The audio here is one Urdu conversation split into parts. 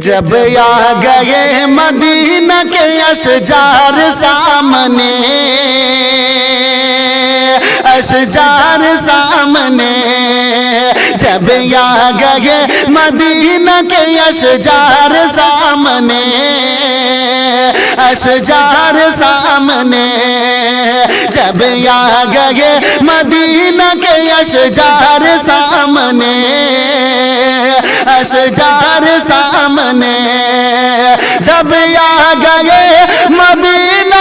جب آ گئے مدینہ کے اشجار سامنے، اشجار سامنے، جب آ گئے مدینہ کے اشجار سامنے، اشجار سامنے، جب آ گئے مدینہ کے اشجار سامنے، اشجار سامنے، جب آ گئے مدینہ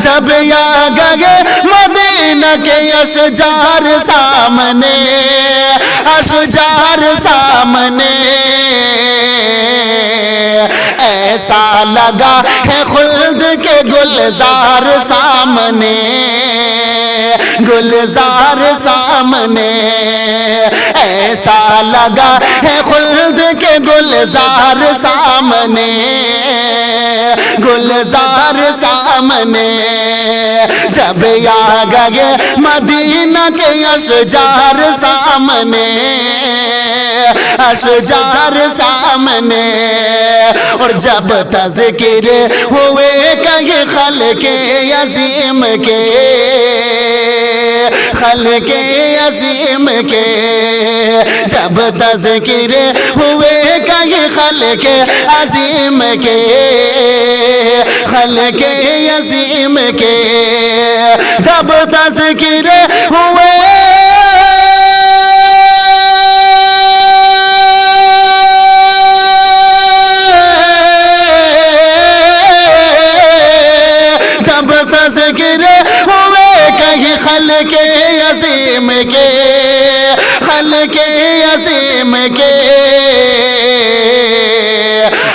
جب آ گئے مدینہ کے اشجار سامنے، اشجار سامنے، ایسا لگا ہے خلد کے گلزار سامنے، گلزار سامنے، ایسا لگا ہے خلد کے گلزار سامنے، گلزار سامنے، جب آ گئے مدینہ کے اشجار سامنے، اشجار سامنے، اور جب تذکر ہوئے کہیں خلق عظیم کے، خلق عظیم کے، جب تذکر ہوئے کہیں خلق عظیم کے، خلق عظیم کے، جب تذکر ہوئے جب تذکر ہوئے کہیں خلق عظیم کے، خلق عظیم کے،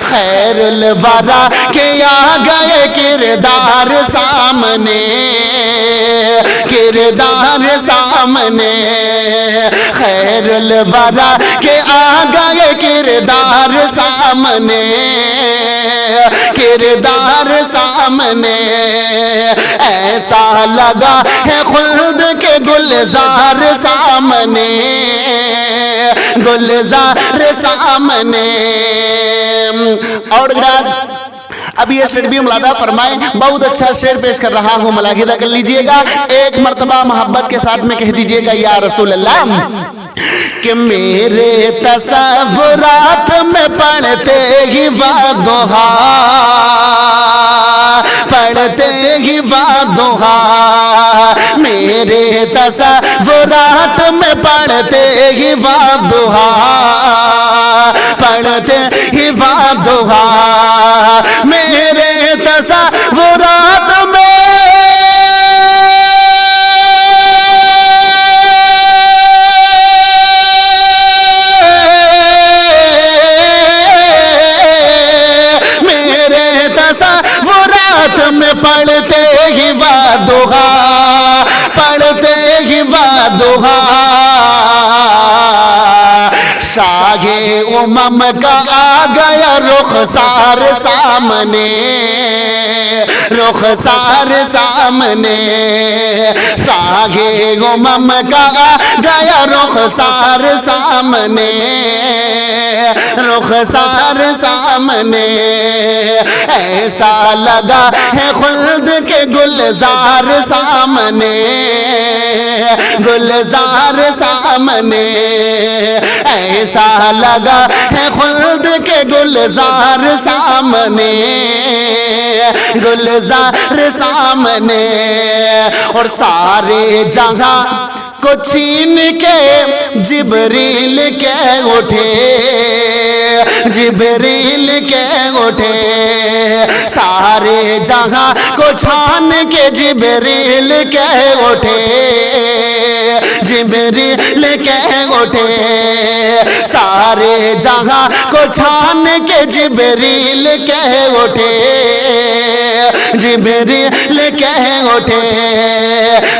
خیر الورا کے آ گئے کردار سامنے، کردار سامنے، خیر الورا کے آ گئے کردار سامنے، کردار سامنے، ایسا لگا ہے خلد کے گلزار سامنے، گلزار سامنے، اور اب یہ شعر بھی ملاحظہ فرمائیں، بہت اچھا شعر پیش کر رہا ہوں، ملاحظہ کر لیجئے گا، ایک مرتبہ محبت کے ساتھ میں کہہ دیجئے گا یا رسول اللہ، کہ میرے تصورات میں پڑھتے ہی والضحیٰ، پڑھتے ہی والضحیٰ، میرے تصورات میں پڑھتے ہی والضحیٰ، پڑھتے ہی والضحیٰ، میرے تصورات میں میں پڑھتے ہی والضحیٰ، پڑھتے ہی والضحیٰ، شاہ امم کا آ گیا رخسار سامنے، رخسار سامنے، شاہ امم کا آ گیا رخسار سامنے، رخسار سامنے، ایسا لگا ہے خلد کے گلزار سامنے، گلزار سامنے، ایسا لگا ہے خلد کے گلزار سامنے، گلزار سامنے، اور سارے جہاں کو چھین کے جبریل کے اٹھے، جبریل کے اٹھے، سارے جہاں کو چھان کے جبریل کے اٹھے، جبریل کے اٹھے، سارے جہاں کو چھان کے جبریل کے اٹھے، جبریل کے اٹھے،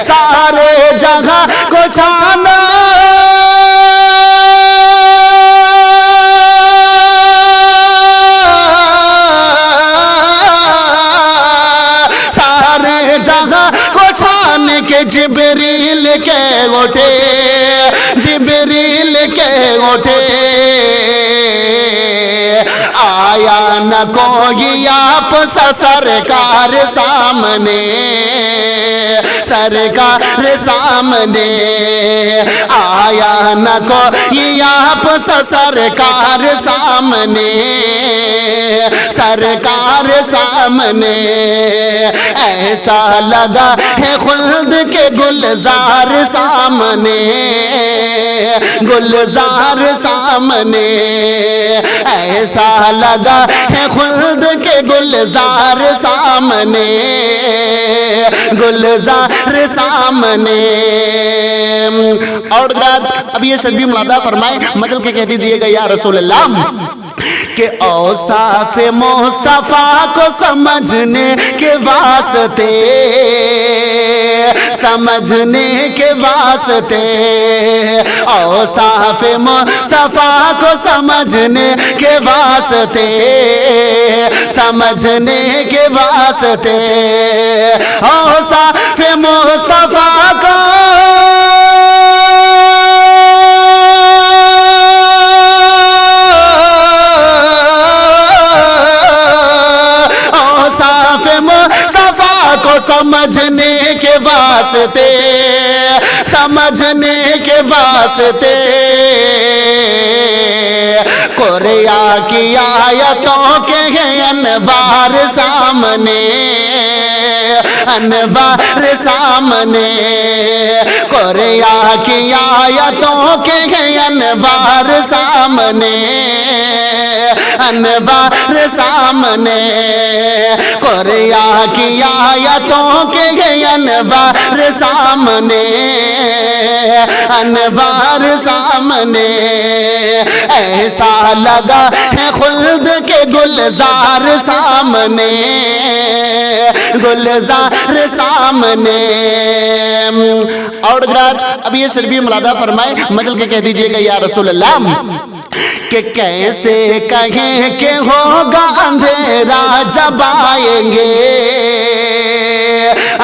سارے جگہ کو چھانا، کہ جبریل کے اٹھے، جبریل کے اٹھے، آیا نہ کوئی آپ سا سرکار سامنے، سرکار سامنے، آیا نہ کوئی آپ سا سرکار سامنے، سرکار سامنے، ایسا لگا ہے خلد کے گلزار سامنے، گلزار سامنے، ایسا لگا ہے خلد کے گلزار سامنے، گلزار سامنے۔ اور اب یہ شبیہ ملادہ فرمائے، مچل کے کہہ دیجئے گا یا رسول اللہ کہ اوصاف مصطفیٰ کو سمجھنے کے واسطے، سمجھنے کے واسطے، اوصاف مصطفیٰ کو سمجھنے کے واسطے، سمجھنے کے واسطے، اوصاف مصطفیٰ کو مصطفیٰ کو سمجھنے کے واسطے، سمجھنے کے واسطے، قرآن کی آیتوں کے ہیں انوار سامنے، انوار سامنے، قرآن کی آیتوں کے ہیں انوار سامنے، انوار سامنے، قرآن کی آیتوں کے ہیں انوار سامنے، انوار سامنے، ایسا لگا ہے خلد کے گلزار سامنے، گلزار سامنے۔ اور اب یہ شبیہ ملادہ فرمائے، مجل کے کہہ دیجئے گا یا رسول اللہ کہ کیسے کہیں کہ ہوگا اندھیرا جب آئیں گے،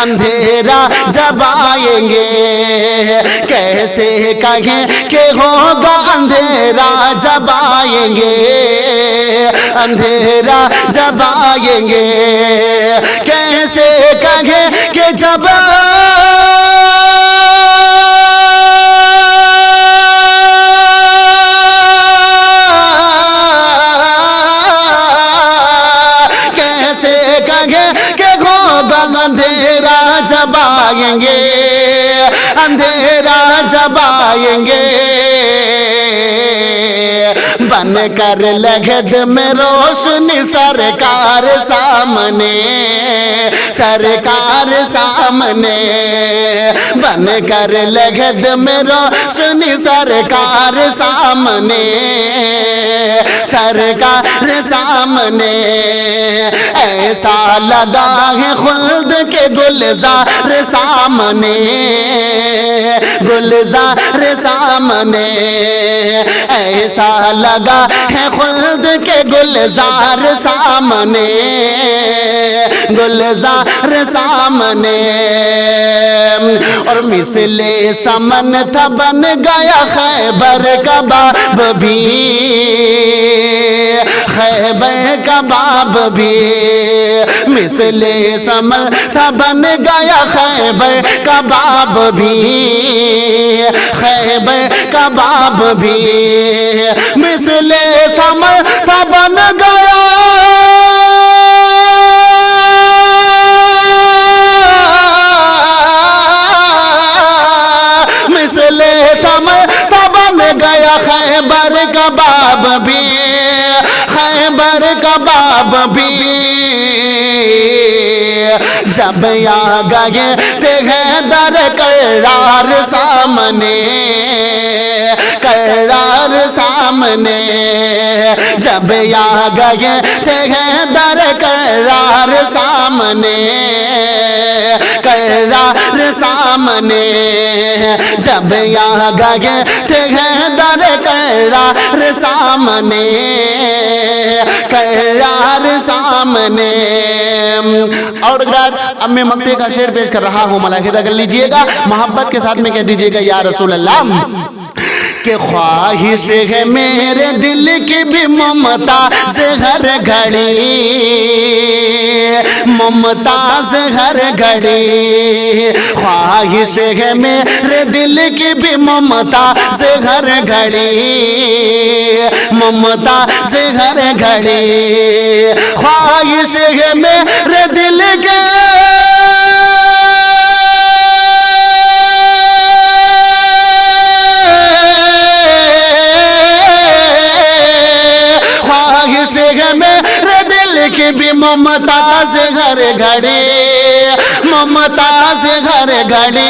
اندھیرا جب آئیں گے، کیسے کہیں کہ ہوگا اندھیرا جب آئیں گے، اندھیرا جب آئیں گے، کیسے کہیں کہ جب اندھیرا جب آئیں گے، اندھیرا جب آئیں گے، بن کر لگد میں روشنی سرکار سامنے، سرکار سامنے، بن کر لگد میں روشنی سرکار سامنے، سرکار سامنے، ایسا لگا ہے خلد کے گلزار سامنے، گلزار سامنے، ایسا لگا ہے خلد کے گلزار سامنے، گلزار سامنے، اور مثل سمن تھا بن گیا خیبر کا باب بھی، خیبر کا باب بھی، مثل سمن تھا بن گیا خیبر کا باب بھی، خیبر کا باب بھی، مثل سمن تھا بن گیا مثل سمن تھا بن گیا خیبر کا باب بھی، خیبر کا باب بھی، جب آ گئے تھے حیدر کرار سامنے، کرار سامنے، جب آ گئے تھے حیدر کرار سامنے، کرار سامنے جب یہاں گئے تھے در کرار سامنے کرار سامنے اور امی مکتے کا شعر پیش کر رہا ہوں ملاحظہ کر لیجئے گا محبت کے ساتھ میں کہہ دیجئے گا یا رسول اللہ کہ خواہش ہے میرے دل کی بھی ممتاز ہر گھڑی ممتاز ہر گھڑی خواہش ہے میرے دل کی بھی ممتاز ہر گھڑی ممتاز ہر گھڑی خواہش ہے میرے دل کی میرے دل کی بھی ممتاز ہر گھڑی ممتاز ہر گھڑی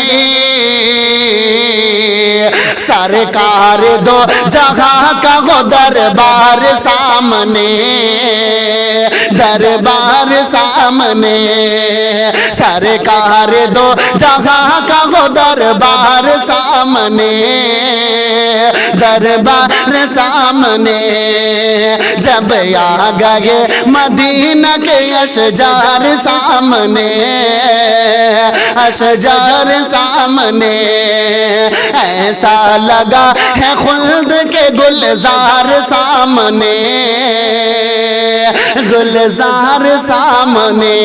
سرکار دو جہاں کا ہو دربار سامنے دربار سامنے سرکار دو جہاں کا ہو دربار سامنے دربار سامنے جب آ گئے مدینہ کے اشجار سامنے اشجار سامنے ایسا لگا ہے خلد کے گلزار سامنے گلزار سامنے